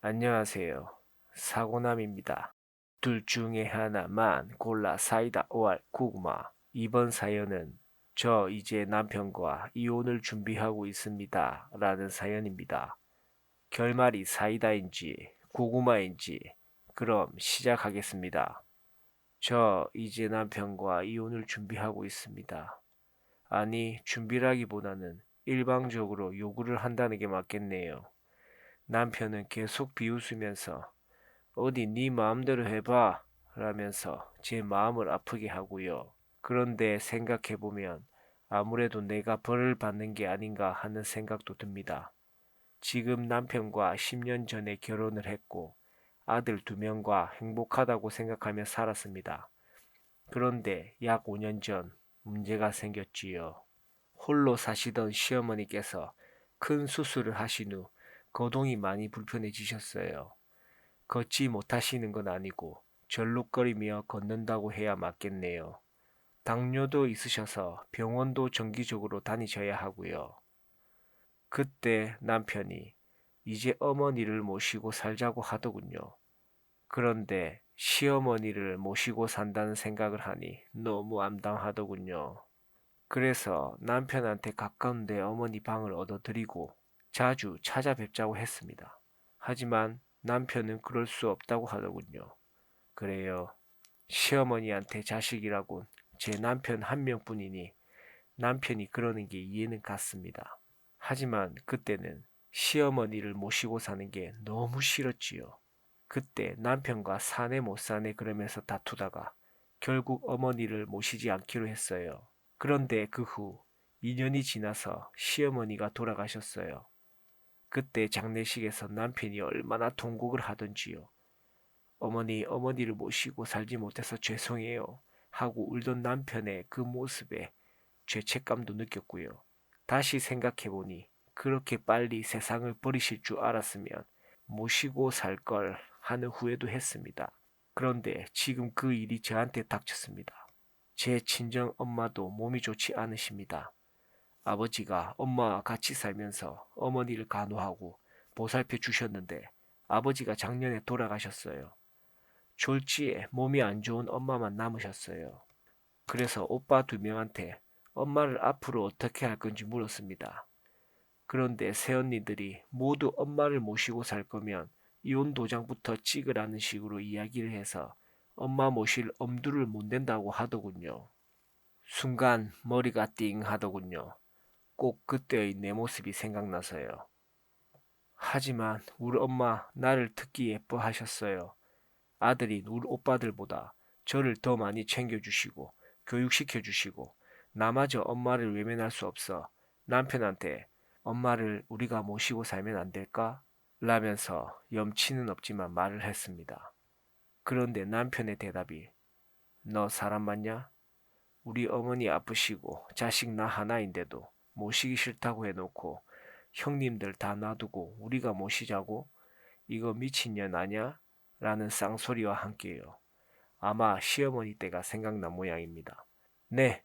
안녕하세요. 사고남입니다. 둘 중에 하나만 골라 사이다 오알 고구마. 이번 사연은 저 이제 남편과 이혼을 준비하고 있습니다. 라는 사연입니다. 결말이 사이다인지 고구마인지 그럼 시작하겠습니다. 저 이제 남편과 이혼을 준비하고 있습니다. 아니, 준비라기보다는 일방적으로 요구를 한다는 게 맞겠네요. 남편은 계속 비웃으면서 어디 네 마음대로 해봐 라면서 제 마음을 아프게 하고요. 그런데 생각해보면 아무래도 내가 벌을 받는 게 아닌가 하는 생각도 듭니다. 지금 남편과 10년 전에 결혼을 했고 아들 2명과 행복하다고 생각하며 살았습니다. 그런데 약 5년 전 문제가 생겼지요. 홀로 사시던 시어머니께서 큰 수술을 하신 후 거동이 많이 불편해지셨어요. 걷지 못하시는 건 아니고 절룩거리며 걷는다고 해야 맞겠네요. 당뇨도 있으셔서 병원도 정기적으로 다니셔야 하고요. 그때 남편이 이제 어머니를 모시고 살자고 하더군요. 그런데 시어머니를 모시고 산다는 생각을 하니 너무 암담하더군요. 그래서 남편한테 가까운 데 어머니 방을 얻어드리고 자주 찾아뵙자고 했습니다. 하지만 남편은 그럴 수 없다고 하더군요. 그래요. 시어머니한테 자식이라곤 제 남편 한 명뿐이니 남편이 그러는 게 이해는 갔습니다. 하지만 그때는 시어머니를 모시고 사는 게 너무 싫었지요. 그때 남편과 사내 못 사내 그러면서 다투다가 결국 어머니를 모시지 않기로 했어요. 그런데 그 후 2년이 지나서 시어머니가 돌아가셨어요. 그때 장례식에서 남편이 얼마나 통곡을 하던지요. 어머니를 모시고 살지 못해서 죄송해요 하고 울던 남편의 그 모습에 죄책감도 느꼈고요. 다시 생각해보니 그렇게 빨리 세상을 버리실 줄 알았으면 모시고 살 걸 하는 후회도 했습니다. 그런데 지금 그 일이 저한테 닥쳤습니다. 제 친정 엄마도 몸이 좋지 않으십니다. 아버지가 엄마와 같이 살면서 어머니를 간호하고 보살펴 주셨는데 아버지가 작년에 돌아가셨어요. 졸지에 몸이 안 좋은 엄마만 남으셨어요. 그래서 오빠 2명한테 엄마를 앞으로 어떻게 할 건지 물었습니다. 그런데 새언니들이 모두 엄마를 모시고 살 거면 이혼 도장부터 찍으라는 식으로 이야기를 해서 엄마 모실 엄두를 못 낸다고 하더군요. 순간 머리가 띵 하더군요. 꼭 그때의 내 모습이 생각나서요. 하지만 우리 엄마 나를 특히 예뻐하셨어요. 아들인 우리 오빠들보다 저를 더 많이 챙겨주시고 교육시켜주시고 나마저 엄마를 외면할 수 없어 남편한테 엄마를 우리가 모시고 살면 안 될까? 라면서 염치는 없지만 말을 했습니다. 그런데 남편의 대답이 너 사람 맞냐? 우리 어머니 아프시고 자식 나 하나인데도 모시기 싫다고 해놓고 형님들 다 놔두고 우리가 모시자고? 이거 미친년 아냐? 라는 쌍소리와 함께요. 아마 시어머니 때가 생각난 모양입니다. 네,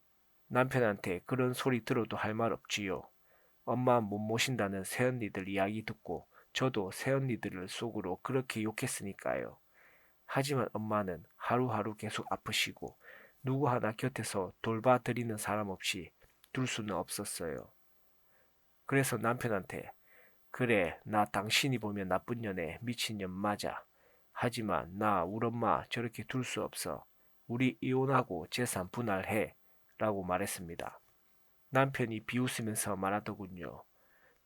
남편한테 그런 소리 들어도 할 말 없지요. 엄마 못 모신다는 새언니들 이야기 듣고 저도 새언니들을 속으로 그렇게 욕했으니까요. 하지만 엄마는 하루하루 계속 아프시고 누구 하나 곁에서 돌봐드리는 사람 없이 둘 수는 없었어요. 그래서 남편한테 그래, 나 당신이 보면 나쁜 년에 미친년 맞아. 하지만 나 우리 엄마 저렇게 둘 수 없어. 우리 이혼하고 재산 분할해. 라고 말했습니다. 남편이 비웃으면서 말하더군요.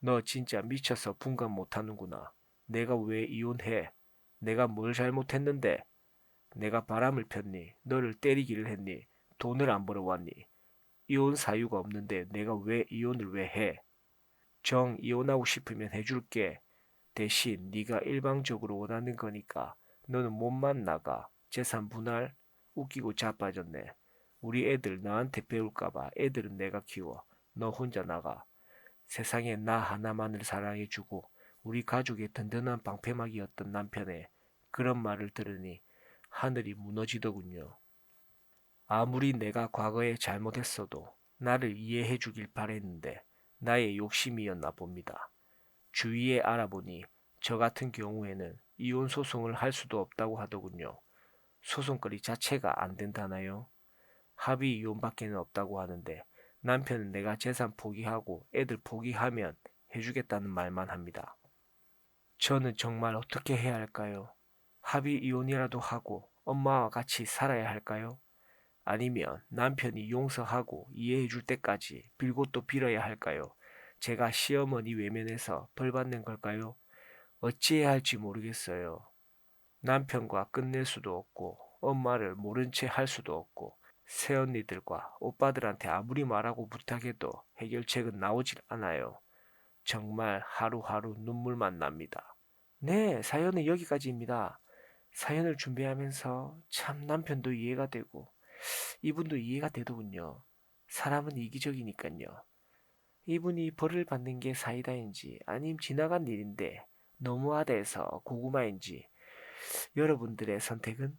너 진짜 미쳐서 분간 못하는구나. 내가 왜 이혼해? 내가 뭘 잘못했는데? 내가 바람을 폈니? 너를 때리기를 했니? 돈을 안 벌어왔니? 이혼 사유가 없는데 내가 왜 이혼을 왜 해? 정 이혼하고 싶으면 해줄게. 대신 네가 일방적으로 원하는 거니까 너는 몸만 나가. 재산 분할? 웃기고 자빠졌네. 우리 애들 너한테 배울까봐 애들은 내가 키워. 너 혼자 나가. 세상에 나 하나만을 사랑해주고 우리 가족의 든든한 방패막이었던 남편의 그런 말을 들으니 하늘이 무너지더군요. 아무리 내가 과거에 잘못했어도 나를 이해해주길 바랬는데 나의 욕심이었나 봅니다. 주위에 알아보니 저 같은 경우에는 이혼 소송을 할 수도 없다고 하더군요. 소송거리 자체가 안 된다나요? 합의 이혼밖에는 없다고 하는데 남편은 내가 재산 포기하고 애들 포기하면 해주겠다는 말만 합니다. 저는 정말 어떻게 해야 할까요? 합의 이혼이라도 하고 엄마와 같이 살아야 할까요? 아니면 남편이 용서하고 이해해 줄 때까지 빌고 또 빌어야 할까요? 제가 시어머니 외면해서 벌 받는 걸까요? 어찌해야 할지 모르겠어요. 남편과 끝낼 수도 없고 엄마를 모른 채 할 수도 없고 새언니들과 오빠들한테 아무리 말하고 부탁해도 해결책은 나오질 않아요. 정말 하루하루 눈물만 납니다. 네, 사연은 여기까지입니다. 사연을 준비하면서 참 남편도 이해가 되고 이분도 이해가 되더군요. 사람은 이기적이니까요. 이분이 벌을 받는 게 사이다인지 아님 지나간 일인데 너무하다 해서 고구마인지 여러분들의 선택은